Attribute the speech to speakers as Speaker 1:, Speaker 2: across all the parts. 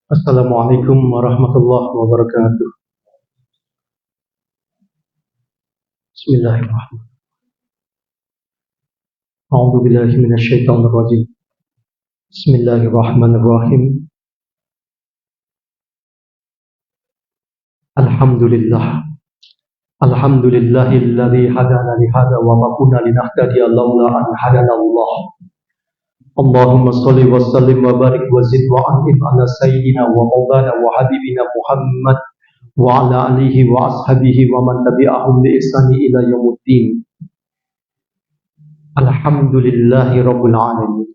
Speaker 1: Assalamualaikum warahmatullahi wabarakatuh. Bismillahirrahmanirrahim. A'udzu billahi minasyaitonir rajim. Bismillahirrahmanirrahim. Alhamdulillah. Alhamdulillahilladzi hadana li hadza wa ma kunna linahtadiya laula an hadana Allah. Allahumma shalli wa sallim wa barik wa zid wa an'im ala sayyidina wa maulana wa habibina Muhammad wa ala alihi wa ashabihi wa man tabi'ahum bi ihsani ila yaumiddin. Alhamdulillahi rabbil alamin.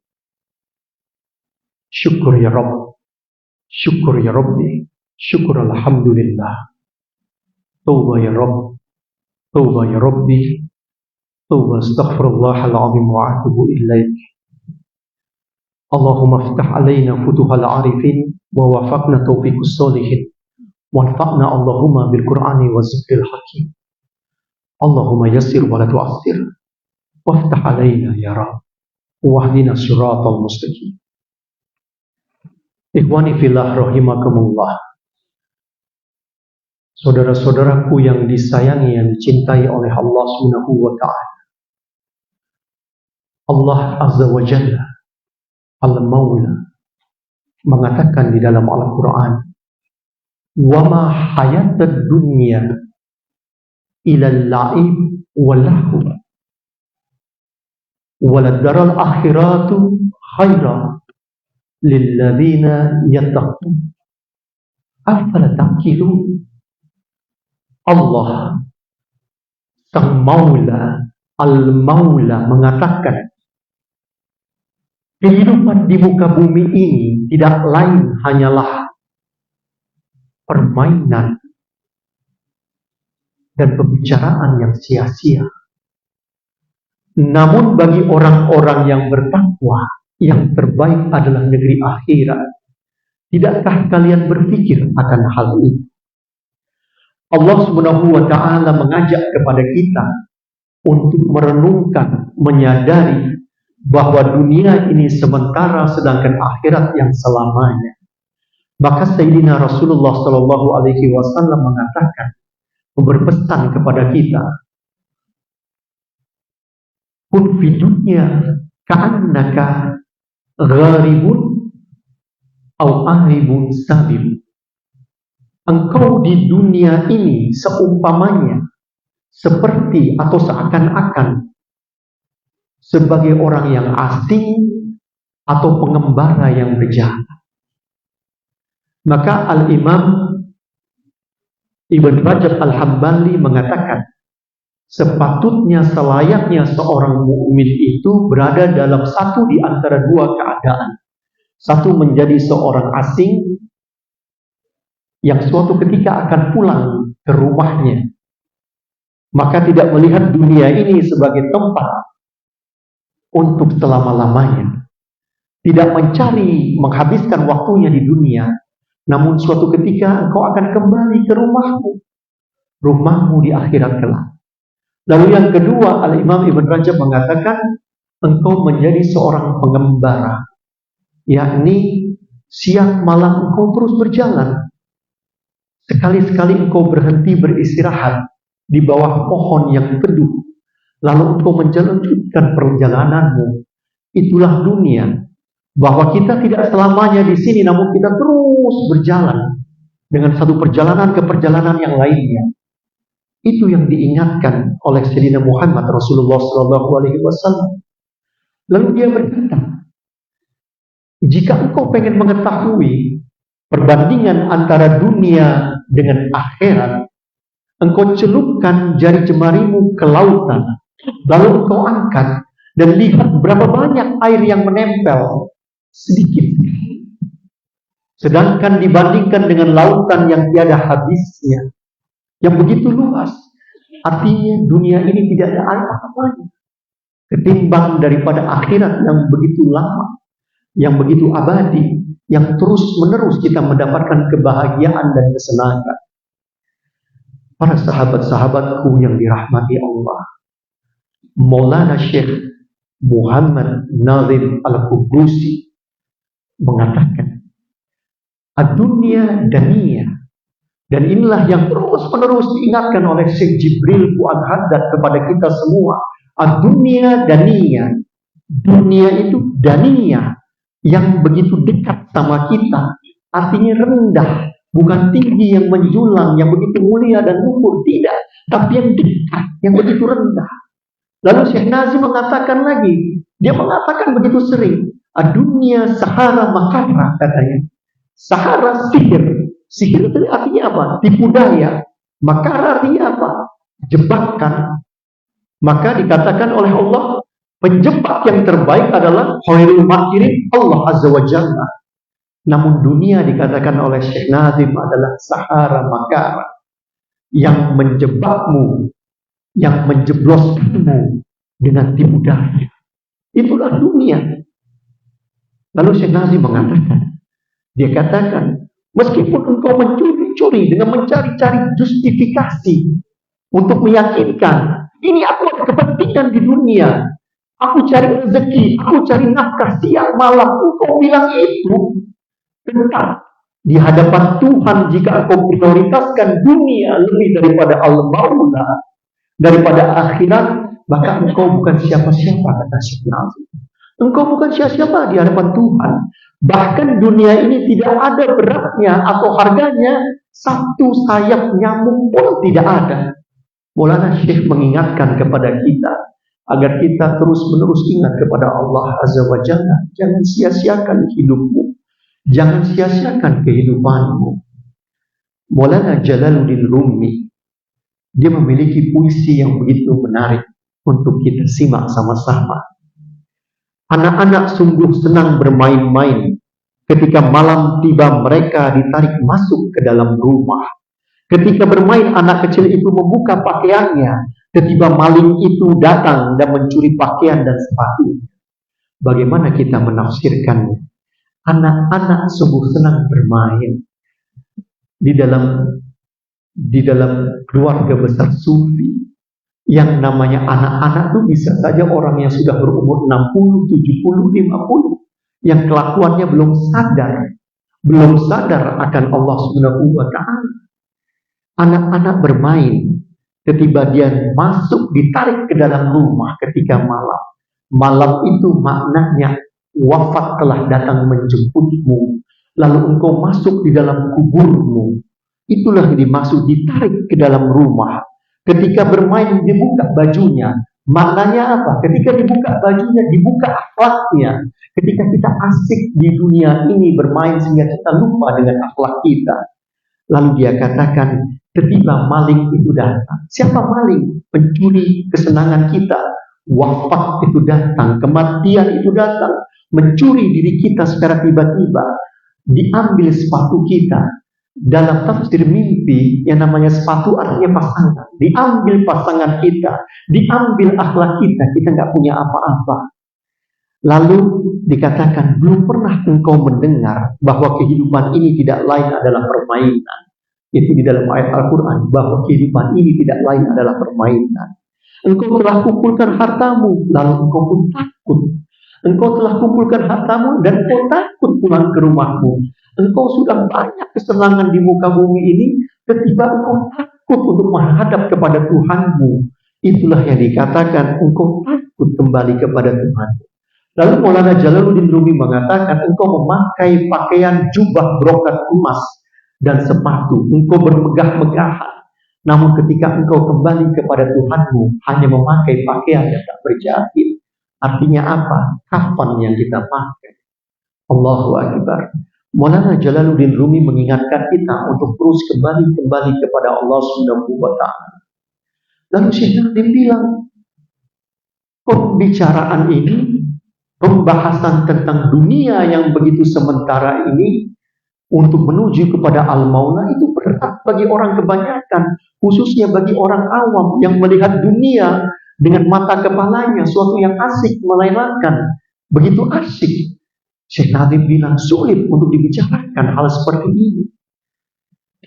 Speaker 1: Syukur ya Rabb, syukur ya Rabbi, syukur alhamdulillah. Tauba ya Rabb, tauba ya Rabbi, tauba astaghfirullahal azim wa atubu ilaik. Allahumma aftah alaina futuhal arifin wa wafaqna taufiqus solihin wanfa'na Allahumma bil Qur'ani wa zikril hakim. Allahumma yassir wa la tu'assir waftah alaina ya Rabb wahdina siratal mustaqim. Ikhwani fillah rahimakumullah. Saudara-saudaraku yang disayangi, yang dicintai oleh Allah Subhanahu wa ta'ala. Allah Azza wa Jalla Al-Maula mengatakan di dalam Al-Quran, wa ma hayatad dunya ilal la'ib walahu waladaral akhiratu khairan lilladzina yattaqun afala taqilun. Allah Sang Maula Al-Maula mengatakan, kehidupan di muka bumi ini tidak lain hanyalah permainan dan pembicaraan yang sia-sia. Namun bagi orang-orang yang bertakwa, yang terbaik adalah negeri akhirat. Tidakkah kalian berpikir akan hal ini? Allah Subhanahu wa ta'ala mengajak kepada kita untuk merenungkan, menyadari bahwa dunia ini sementara sedangkan akhirat yang selamanya. Maka Sayyidina Rasulullah Sallallahu Alaihi Wasallam mengatakan, berpesan kepada kita, kun fi dunya ka'annaka gharibun au ahribun sabil. Engkau di dunia ini seumpamanya seperti atau seakan-akan sebagai orang yang asing atau pengembara yang berjalan. Maka Al-Imam Ibn Rajab Al-Hambali mengatakan, sepatutnya selayaknya seorang mukmin itu berada dalam satu di antara dua keadaan. Satu, menjadi seorang asing yang suatu ketika akan pulang ke rumahnya, maka tidak melihat dunia ini sebagai tempat untuk selama-lamanya. Tidak mencari, menghabiskan waktunya di dunia, namun suatu ketika engkau akan kembali ke rumahmu di akhirat kelak. Lalu yang kedua, Al-Imam Ibn Rajab mengatakan, engkau menjadi seorang pengembara, yakni siang malam engkau terus berjalan. Sekali-sekali engkau berhenti beristirahat di bawah pohon yang teduh, lalu engkau menjalankan perjalananmu. Itulah dunia. Bahwa kita tidak selamanya di sini, namun kita terus berjalan dengan satu perjalanan ke perjalanan yang lainnya. Itu yang diingatkan oleh Sayyidina Muhammad Rasulullah Sallallahu Alaihi Wasallam. Lalu dia berkata, jika engkau pengen mengetahui perbandingan antara dunia dengan akhirat, engkau celupkan jari jemarimu ke lautan, lalu engkau angkat dan lihat berapa banyak air yang menempel, sedikit. Sedangkan dibandingkan dengan lautan yang tiada habisnya, yang begitu luas, artinya dunia ini tidak ada apa-apanya ketimbang daripada akhirat yang begitu lama, yang begitu abadi, yang terus-menerus kita mendapatkan kebahagiaan dan kesenangan. Para sahabat-sahabatku yang dirahmati Allah, Maulana Syekh Muhammad Nazim Al-Qudusi mengatakan, Ad-dunya daniyah. Dan inilah yang terus-menerus diingatkan oleh Syekh Jibril Fuad Haddad kepada kita semua. Ad-dunya daniyah. Dunia itu daniyah, yang begitu dekat sama kita. Artinya rendah, bukan tinggi yang menjulang, yang begitu mulia dan luhur, tidak. Tapi yang dekat, yang begitu rendah. Lalu Syekh Nazim mengatakan lagi, dia mengatakan begitu sering, dunia sahara makara, katanya. Sahara sihir. Sihir itu artinya apa? Tipu daya. Makara artinya apa? Jebakan. Maka dikatakan oleh Allah, penjebak yang terbaik adalah khairul makirin, Allah Azza wa Jalla. Namun dunia dikatakan oleh Syekh Nazim adalah sahara makara, yang menjebakmu, yang menjebloskanmu dengan tipu daya. Itulah dunia. Lalu Syekh Nazim mengatakan, dia katakan, meskipun engkau mencuri-curi dengan mencari-cari justifikasi untuk meyakinkan, ini aku ada kepentingan di dunia, aku cari rezeki, aku cari nafkah siang malam, engkau bilang itu tetap di hadapan Tuhan jika engkau prioritaskan dunia lebih daripada Al-Maula, daripada akhirat, maka engkau bukan siapa-siapa, kata Syekh Nazim. Engkau bukan siapa-siapa di hadapan Tuhan. Bahkan dunia ini tidak ada beratnya atau harganya satu sayap nyamuk pun tidak ada. Maulana Syekh mengingatkan kepada kita agar kita terus-menerus ingat kepada Allah Azza wa Jalla. Jangan sia-siakan hidupmu. Jangan sia-siakan kehidupanmu. Maulana Jalaluddin Rumi, dia memiliki puisi yang begitu menarik untuk kita simak sama-sama. Anak-anak sungguh senang bermain-main. Ketika malam tiba mereka ditarik masuk ke dalam rumah. Ketika bermain anak kecil itu membuka pakaiannya. Tiba-tiba maling itu datang dan mencuri pakaian dan sepatu. Bagaimana kita menafsirkannya? Anak-anak sungguh senang bermain. Di dalam keluarga besar sufi, yang namanya anak-anak itu bisa saja orang yang sudah berumur 60, 70, 50, yang kelakuannya belum sadar akan Allah Subhanahu wa Ta'ala. Anak-anak bermain, tiba-tiba dia masuk, ditarik ke dalam rumah ketika malam. Malam itu maknanya wafat telah datang menjemputmu, lalu engkau masuk di dalam kuburmu. Itulah yang dimaksud ditarik ke dalam rumah. Ketika bermain dibuka bajunya, maknanya apa? Ketika dibuka bajunya, dibuka akhlaknya. Ketika kita asik di dunia ini bermain sehingga kita lupa dengan akhlak kita. Lalu dia katakan, tiba-tiba maling itu datang. Siapa maling? Pencuri kesenangan kita. Wafat itu datang, kematian itu datang, mencuri diri kita secara tiba-tiba. Diambil sepatu kita. Dalam tafsir mimpi, yang namanya sepatu artinya pasangan. Diambil pasangan kita, diambil akhlak kita nggak punya apa-apa. Lalu dikatakan, belum pernah engkau mendengar bahwa kehidupan ini tidak lain adalah permainan. Itu di dalam ayat Al-Quran, bahwa kehidupan ini tidak lain adalah permainan. Engkau telah kumpulkan hartamu, lalu engkau pun takut. Engkau telah kumpulkan hartamu dan engkau takut pulang ke rumahmu. Engkau sudah banyak kesenangan di muka bumi ini, tiba-tiba engkau takut untuk menghadap kepada Tuhanmu. Itulah yang dikatakan engkau takut kembali kepada Tuhan. Lalu Maulana Jalaluddin Rumi mengatakan engkau memakai pakaian jubah brokat emas dan sepatu. Engkau bermegah-megahan. Namun ketika engkau kembali kepada Tuhanmu, hanya memakai pakaian yang tak berjahit. Artinya apa? Kafan yang kita pakai. Allahu Akbar. Maulana Jalaluddin Rumi mengingatkan kita untuk terus kembali kepada Allah Subhanahu wa Ta'ala. Lalu Syekh Nazim bilang, pembicaraan ini, pembahasan tentang dunia yang begitu sementara ini, untuk menuju kepada Al-Maula itu berat bagi orang kebanyakan, khususnya bagi orang awam yang melihat dunia dengan mata kepalanya, suatu yang asik, melelahkan, begitu asik. Syekh Nazim bilang sulit untuk dibicarakan hal seperti ini.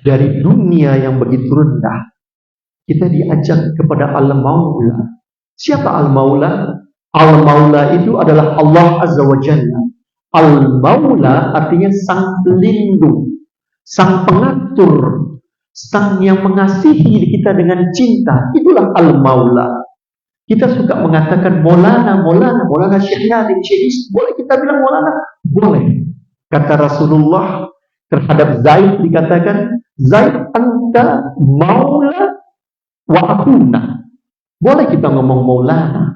Speaker 1: Dari dunia yang begitu rendah, kita diajak kepada Al-Maula. Siapa Al-Maula? Al-Maula itu adalah Allah Azza wa Jalla. Al-Maula artinya sang pelindung. sang pengatur, sang yang mengasihi kita dengan cinta, itulah Al-Maula. Kita suka mengatakan Maulana Syekh Nadim, Syekh. Boleh kita bilang Maulana? Boleh. Kata Rasulullah terhadap Zaid dikatakan, Zaid anta maula wa akuna. Boleh kita ngomong Maulana.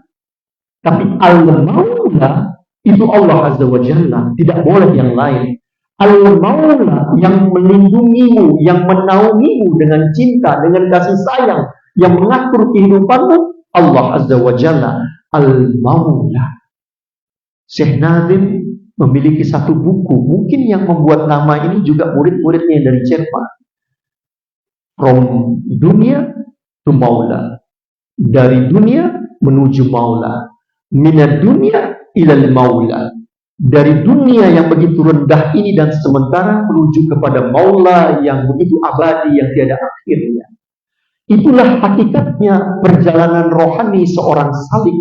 Speaker 1: Tapi Al-Maula itu Allah Azza wa Jalla, tidak boleh yang lain. Al-Maula yang melindungimu, yang menaungimu dengan cinta, dengan kasih sayang, yang mengatur kehidupanmu, Allah Azza wa Jalla, Al-Maula. Syekh Nadim memiliki satu buku, mungkin yang membuat nama ini juga murid-muridnya dari Jerman. From dunia to Maula. Dari dunia menuju Maula. Minad dunia ilal Maula. Dari dunia yang begitu rendah ini dan sementara menuju kepada Maula yang begitu abadi, yang tiada akhirnya. Itulah hakikatnya perjalanan rohani seorang salik.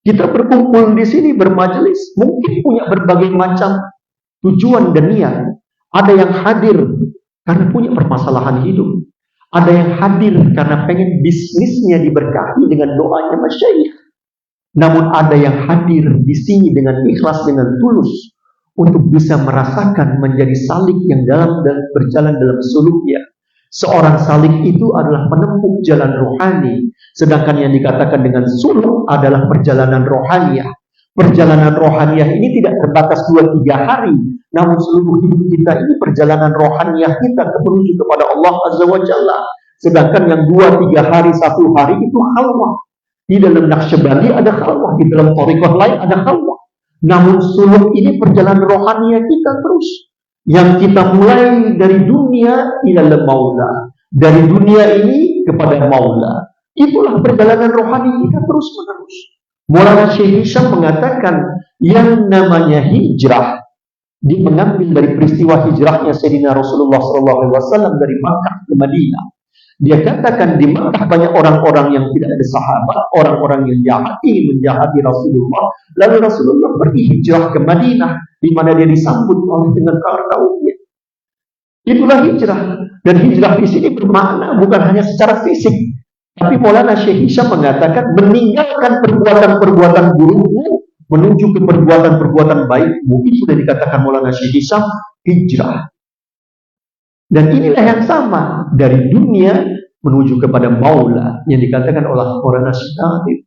Speaker 1: Kita berkumpul di sini bermajelis, mungkin punya berbagai macam tujuan dan niat. Ada yang hadir karena punya permasalahan hidup. Ada yang hadir karena pengen bisnisnya diberkahi dengan doanya masyayikh. Namun ada yang hadir di sini dengan ikhlas, dengan tulus, untuk bisa merasakan menjadi salik yang berjalan dalam suluknya. Seorang salik itu adalah menempuh jalan rohani, sedangkan yang dikatakan dengan suluk adalah perjalanan rohaniah. Perjalanan rohaniah ini tidak terbatas 2-3 hari, namun seluruh hidup kita ini perjalanan rohaniah kita menuju kepada Allah Azza wa Jalla. Sedangkan yang 2-3 hari, 1 hari itu khalwah. Di dalam Naqsyabandi ada khalwah, di dalam thariqah lain ada khalwah. Namun suluk ini perjalanan rohaniah kita terus. Yang kita mulai dari dunia ilal Maula, dari dunia ini kepada Maula. Itulah perjalanan rohani kita terus menerus. Maulana Syekh Hisham mengatakan yang namanya hijrah, dia mengambil dari peristiwa hijrahnya Sayyidina Rasulullah SAW dari Makkah ke Madinah. Dia katakan di Makkah banyak orang-orang yang tidak ada sahabat, orang-orang yang jahat ingin menjahati Rasulullah. Lalu Rasulullah pergi hijrah ke Madinah, di mana dia disambut oleh dengan kaum-kaumnya. Itulah hijrah. Dan hijrah di sini bermakna bukan hanya secara fisik, tapi Maulana Syekh Hisham mengatakan meninggalkan perbuatan-perbuatan burukmu menuju ke perbuatan-perbuatan baikmu. Itu sudah dikatakan Maulana Syekh Hisham hijrah. Dan inilah yang sama dari dunia menuju kepada Maula yang dikatakan oleh Maulana Syekh Nadim.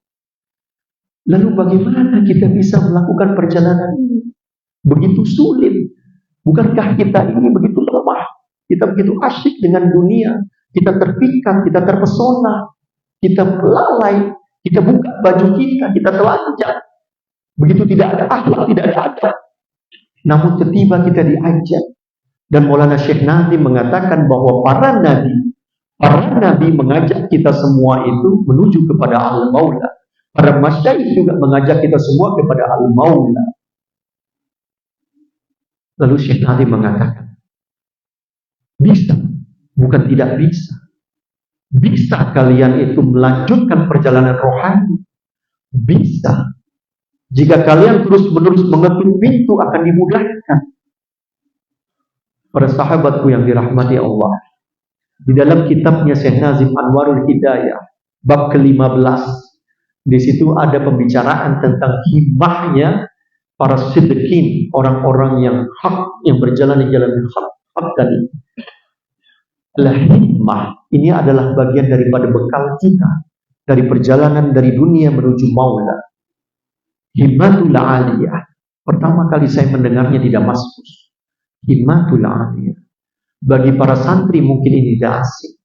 Speaker 1: Lalu bagaimana kita bisa melakukan perjalanan ini? Begitu sulit. Bukankah kita ini begitu lemah? Kita begitu asyik dengan dunia. Kita terpikat, kita terpesona. Kita lalai. Kita buka baju kita telanjang. Begitu tidak ada akhlak, tidak ada adab. Namun tiba kita diajak. Dan Maulana Syekh Nadim mengatakan bahwa para nabi mengajak kita semua itu menuju kepada Al-Maula. Para masyayikh juga mengajak kita semua kepada Al-Maula. Lalu Syekh Nadim mengatakan, bisa, bukan tidak bisa. Bisa kalian itu melanjutkan perjalanan rohani. Bisa. Jika kalian terus-menerus mengetuk pintu akan dimudahkan. Para sahabatku yang dirahmati Allah, di dalam kitabnya Syekh Nazim Anwarul Hidayah bab ke-15, di situ ada pembicaraan tentang himmahnya para siddiqin, orang-orang yang hak, yang berjalan di jalan hak tadi. Himmah ini adalah bagian daripada bekal kita dari perjalanan dari dunia menuju Maula. Himmatul aliyah. Pertama kali saya mendengarnya di Damaskus. Himmatul aliyah. Bagi para santri mungkin ini tidak asing,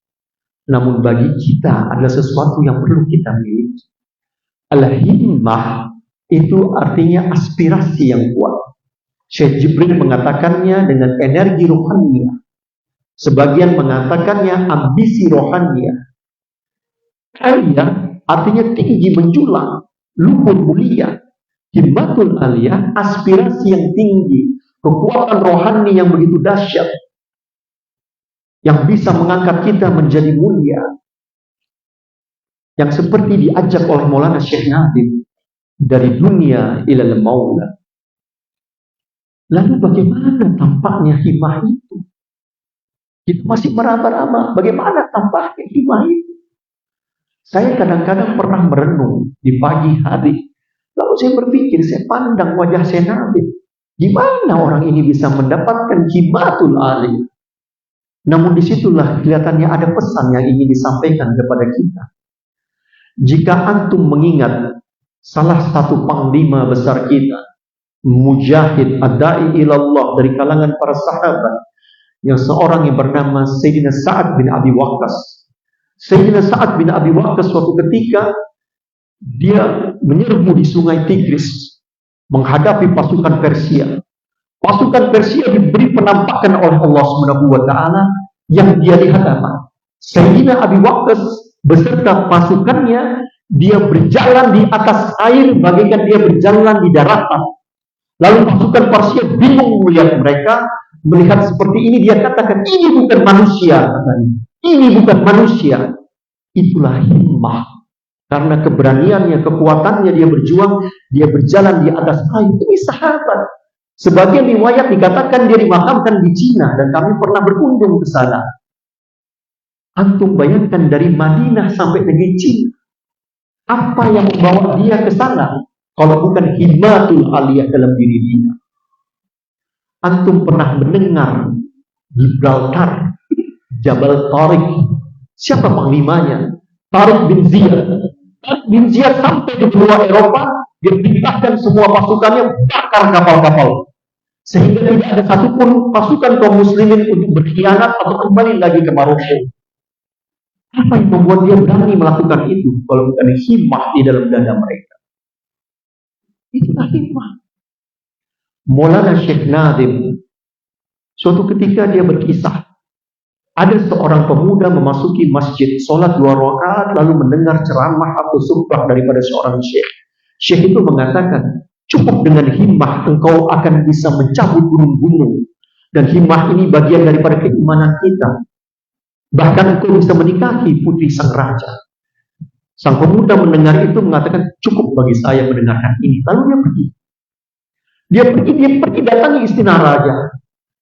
Speaker 1: namun bagi kita adalah sesuatu yang perlu kita miliki. Al-himmah itu artinya aspirasi yang kuat. Syekh Jibril mengatakannya dengan energi rohaniah. Sebagian mengatakannya ambisi rohaniah. Aliyah artinya tinggi menjulang, luhur mulia. Himmatul aliyah aspirasi yang tinggi, kekuatan rohani yang begitu dahsyat, yang bisa mengangkat kita menjadi mulia. Yang seperti diajak oleh Maulana Syekh Nadim dari dunia ilal Maula. Lalu bagaimana tampaknya himmah itu? Kita masih meraba-raba bagaimana tampaknya hikmah itu. Saya kadang-kadang pernah merenung di pagi hari. Lalu saya berpikir, saya pandang wajah Nabi. Gimana orang ini bisa mendapatkan himatul aliyah? Namun disitulah kelihatannya ada pesan yang ingin disampaikan kepada kita. Jika antum mengingat salah satu panglima besar kita, mujahid ad-da'i ilallah dari kalangan para sahabat, yang seorang yang bernama Sayyidina Sa'ad bin Abi Waqqas. Sayyidina Sa'ad bin Abi Waqqas suatu ketika dia menyerbu di sungai Tigris menghadapi pasukan Persia. Pasukan Persia diberi penampakan oleh Allah Subhanahu wa taala yang dia lihat apa? Sayyidina Abi Waqqas beserta pasukannya dia berjalan di atas air bagaikan dia berjalan di daratan. Lalu pasukan Persia bingung melihat mereka, melihat seperti ini dia katakan ini bukan manusia, ini bukan manusia. Itulah himmah. Karena keberaniannya, kekuatannya dia berjuang, dia berjalan di atas air. Ini sahabat. Sebagian riwayat dikatakan dia dimakamkan di Cina dan kami pernah berkunjung ke sana. Antum bayangkan dari Madinah sampai negeri Cina. Apa yang membawa dia ke sana? Kalau bukan himmatul aliyah dalam diri dia. Antum pernah mendengar Gibraltar, Jabal Tariq. Siapa panglimanya? Tariq bin Ziyad. Tariq bin Ziyad sampai di benua Eropa, dia perintahkan semua pasukannya bakar kapal-kapal. Sehingga tidak ada satupun pasukan kaum muslimin untuk berkhianat atau kembali lagi ke Maroko. Apa yang membuat dia berani melakukan itu? Kalau bukan himmah di dalam dada mereka. Itulah himmah. Maulana Syekh Nadim, suatu ketika dia berkisah, ada seorang pemuda memasuki masjid, sholat 2 rakaat, lalu mendengar ceramah atau khutbah daripada seorang syekh. Syekh itu mengatakan, cukup dengan himmah engkau akan bisa mencabut gunung-gunung. Dan himmah ini bagian daripada keimanan kita. Bahkan engkau bisa menikahi putri sang raja. Sang pemuda mendengar itu mengatakan, cukup bagi saya mendengarkan ini. Lalu dia pergi. Dia pergi datangi istana raja.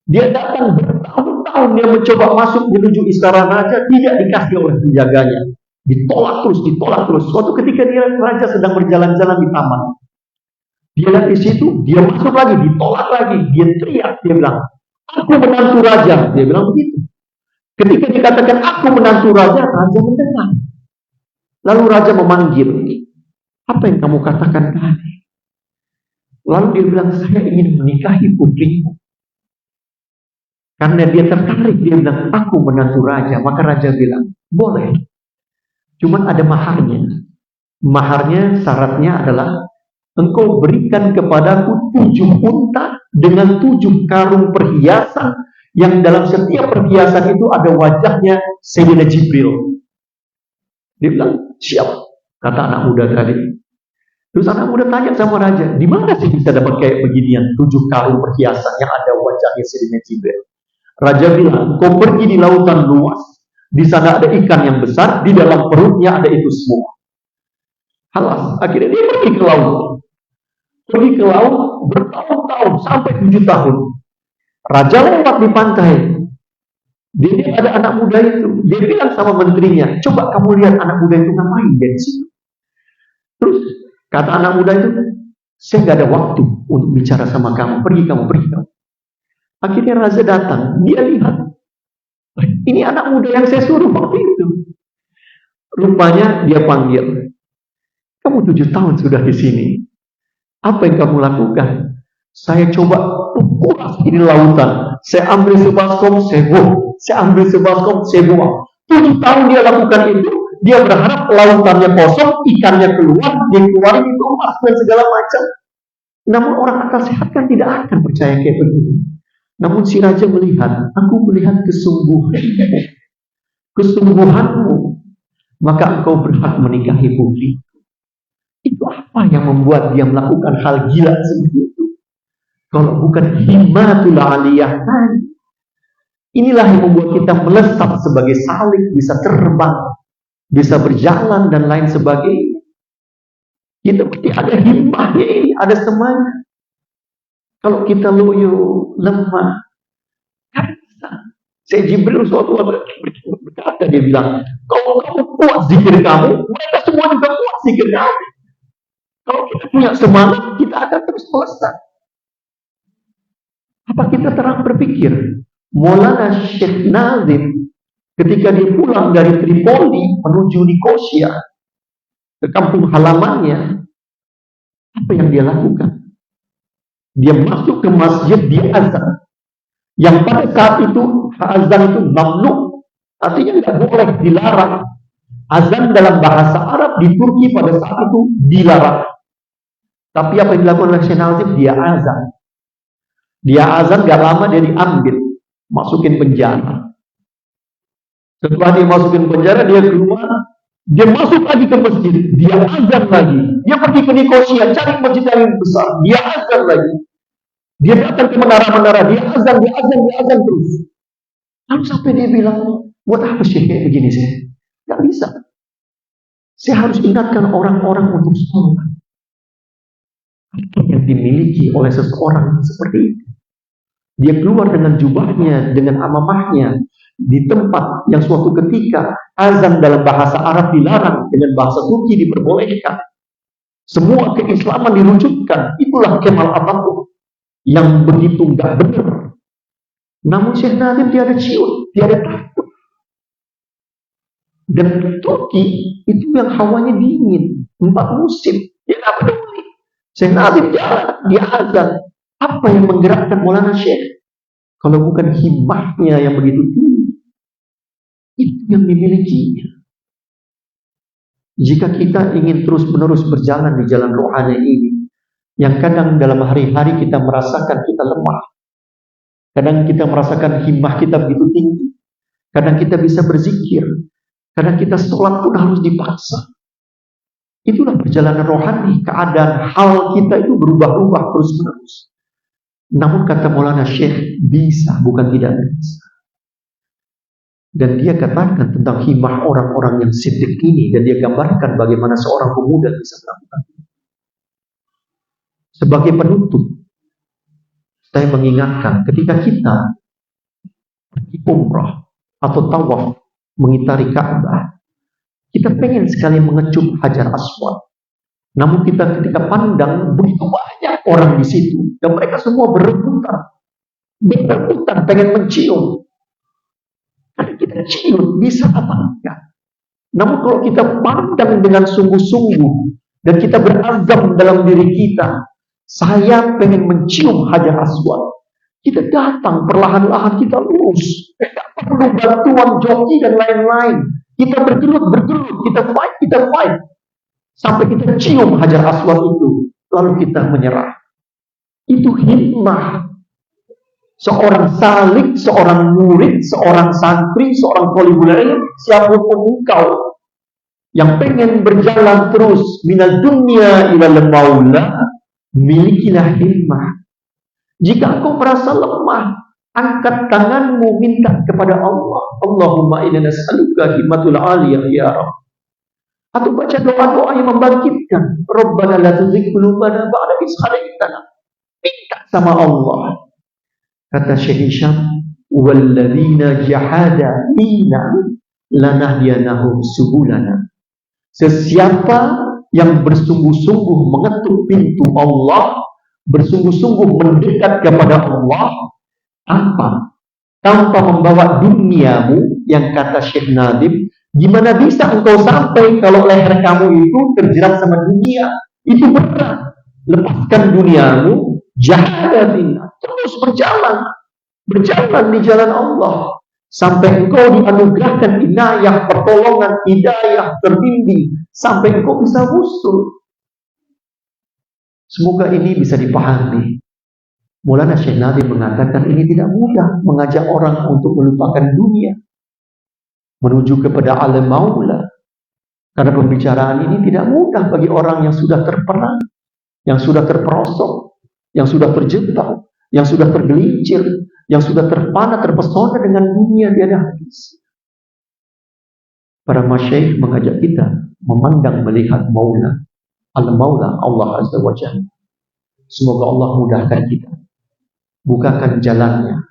Speaker 1: Dia datang bertahun-tahun dia mencoba masuk menuju istana raja, tidak dikasih oleh penjaganya. Ditolak terus. Suatu ketika dia raja sedang berjalan-jalan di taman. Dia lihat di situ, dia masuk lagi, ditolak lagi. Dia teriak, dia bilang, aku menantu raja. Dia bilang begitu. Ketika dikatakan aku menantu raja, raja mendengar. Lalu raja memanggil, apa yang kamu katakan tadi? Lalu dia bilang, saya ingin menikahi putrimu. Karena dia tertarik, dia bilang, aku menantu raja. Maka raja bilang, boleh. Cuman ada maharnya. Maharnya, syaratnya adalah, engkau berikan kepadaku 7 unta dengan 7 karung perhiasan, yang dalam setiap perhiasan itu ada wajahnya Sayyidina Jibril. Dia bilang, siap, kata anak muda tadi. Terus anak muda tanya sama raja, di mana sih bisa dapat kayak beginian 7 karung perhiasan yang ada wajahnya Sayyidina Jibril? Raja bilang, kau pergi di lautan luas, di sana ada ikan yang besar, di dalam perutnya ada itu semua. Halas, akhirnya dia pergi ke laut. Pergi ke laut bertahun-tahun, sampai 7 tahun. Raja lewat di pantai. Dia lihat ada anak muda itu. Dia bilang sama menterinya, coba kamu lihat anak muda itu ngapain dia di situ. Terus kata anak muda itu, saya nggak ada waktu untuk bicara sama kamu. Pergi kamu. Akhirnya raja datang. Dia lihat, ini anak muda yang saya suruh waktu itu. Rupanya dia panggil, kamu 7 tahun sudah di sini. Apa yang kamu lakukan? Saya coba kuras ini lautan. Saya ambil sebaskom, saya buang. Saya ambil sebaskom, saya buang. 7 tahun dia lakukan itu. Dia berharap lautannya kosong, ikannya keluar, dia keluarin itu emas dan segala macam. Namun orang akal sehat kan tidak akan percaya kayak begitu. Namun si raja melihat, aku melihat kesungguhanmu, maka engkau berhak menikahi putri. Itu apa yang membuat dia melakukan hal gila seperti itu? Kalau bukan himmatul aliyah tadi. Inilah yang membuat kita melesat sebagai salib, bisa terbang, bisa berjalan dan lain sebagainya. Kita mesti ada himmahnya ini, ada semuanya. Kalau kita loyo, lemah, kan bisa. Saya Jibril suatu waktu berkata, dia bilang, kalau kamu kuat zikir kamu, mereka semua juga kuat zikir kamu. Kalau kita punya semangat, kita akan terus melesat. Apa kita terang berpikir, Maulana Syekh Nazim ketika dia pulang dari Tripoli menuju Nikosia ke kampung halamannya, apa yang dia lakukan? Dia masuk ke masjid, dia azan. Yang pada saat itu azan itu mamnu, artinya tidak boleh, dilarang. Azan dalam bahasa Arab di Turki pada saat itu dilarang. Tapi apa yang dilakukan oleh Syekh Nazim? Dia azan. Dia azan, gak lama dia diambil, masukin penjara. Setelah dia masukin penjara, dia keluar, dia masuk lagi ke masjid, dia azan lagi. Dia pergi ke Nikosia, cari masjid yang besar, dia azan lagi. Dia datang ke menara-menara, dia azan terus. Lalu sampai dia bilang, buat apa sih kayak begini sih? Gak bisa. Saya harus ingatkan orang-orang untuk sholat. Apa yang dimiliki oleh seseorang seperti itu? Dia keluar dengan jubahnya, dengan amamahnya, di tempat yang suatu ketika azan dalam bahasa Arab dilarang, dengan bahasa Turki diperbolehkan. Semua keislaman dirucutkan. Itulah Kemal Atatürk yang begitu nggak benar. Namun Syekh Nazim tiada ciut, tiada takut. Dan Turki itu yang hawanya dingin, 4 musim, dia nggak peduli. Syekh Nazim jalan, dia azan. Apa yang menggerakkan Maulana Syekh? Kalau bukan himmahnya yang begitu tinggi, itu yang dimilikinya. Jika kita ingin terus-menerus berjalan di jalan rohani ini, yang kadang dalam hari-hari kita merasakan kita lemah, kadang kita merasakan himmah kita begitu tinggi, kadang kita bisa berzikir, kadang kita sholat pun harus dipaksa. Itulah perjalanan rohani, keadaan hal kita itu berubah-ubah terus-menerus. Namun kata Maulana Syekh, bisa, bukan tidak bisa. Dan dia katakan tentang himmah orang-orang yang siddiq ini, dan dia gambarkan bagaimana seorang pemuda bisa melakukan itu. Sebagai penutup, saya mengingatkan ketika kita pergi umrah atau tawaf mengitari Ka'bah, kita pengen sekali mengecup Hajar Aswad. Namun kita ketika pandang begitu banyak orang di situ, dan mereka semua berebutan pengen mencium. Karena kita cium, bisa apa enggak? Namun kalau kita pandang dengan sungguh-sungguh, dan kita berazam dalam diri kita, saya pengen mencium Hajar Aswad, kita datang perlahan-lahan, kita lurus, tidak perlu bantuan joki dan lain-lain. Kita bergelut, kita fight, sampai kita cium Hajar Aswad itu, lalu kita menyerah. Itu himmah seorang salik, seorang murid, seorang santri, seorang thalibul ilm, siapapun engkau yang pengen berjalan terus minal dunya ilal maula, milikilah himmah. Jika engkau merasa lemah, angkat tanganmu, minta kepada Allah. Allahumma inna nas'aluka himmatul aliyah ya Rabb. Atau baca doa-doa yang membangkitkan. Rabbana la tuzigh qulubana ba'da idh hadaytana. Minta sama Allah. Kata Syekh Hisham, walladzina jahada fina lanahdiyanahum subulana. Sesiapa yang bersungguh-sungguh mengetuk pintu Allah, bersungguh-sungguh mendekat kepada Allah, tanpa membawa duniamu, yang kata Syekh Nazim, gimana bisa engkau sampai kalau leher kamu itu terjerat sama dunia? Itu berat. Lepaskan duniamu, jahadina, terus berjalan di jalan Allah sampai engkau dianugerahkan inayah, pertolongan, hidayah, terbimbing, sampai engkau bisa wusul. Semoga ini bisa dipahami. Maulana Syekh Nazim mengatakan ini tidak mudah mengajak orang untuk melupakan dunia, menuju kepada alam maula. Karena pembicaraan ini tidak mudah bagi orang yang sudah terperang, yang sudah terperosok, yang sudah terjebak, yang sudah tergelincir, yang sudah terpana, terpesona dengan dunia tiada habis. Para masyaikh mengajak kita memandang, melihat Maula, Al-Maula, Allah Azza wa Jalla. Semoga Allah mudahkan kita, bukakan jalannya,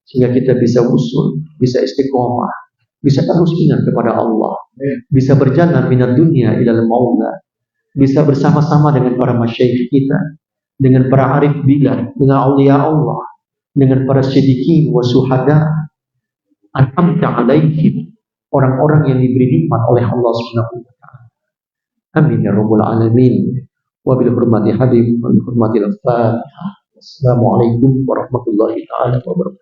Speaker 1: sehingga kita bisa usul bisa istiqomah, bisa terus ingat kepada Allah, bisa berjalan minat dunia ilal maula, bisa bersama-sama dengan para masyayikh kita, dengan para arif billah, dengan aulia Allah, dengan para siddiqin wa syuhada, an'amta alaihim, orang-orang yang diberi nikmat oleh Allah Subhanahu wa taala. Amin ya rabbal alamin. Wa bil hurmati habib wa bil hurmati al-fatihah. Assalamualaikum warahmatullahi taala wabarakatuh.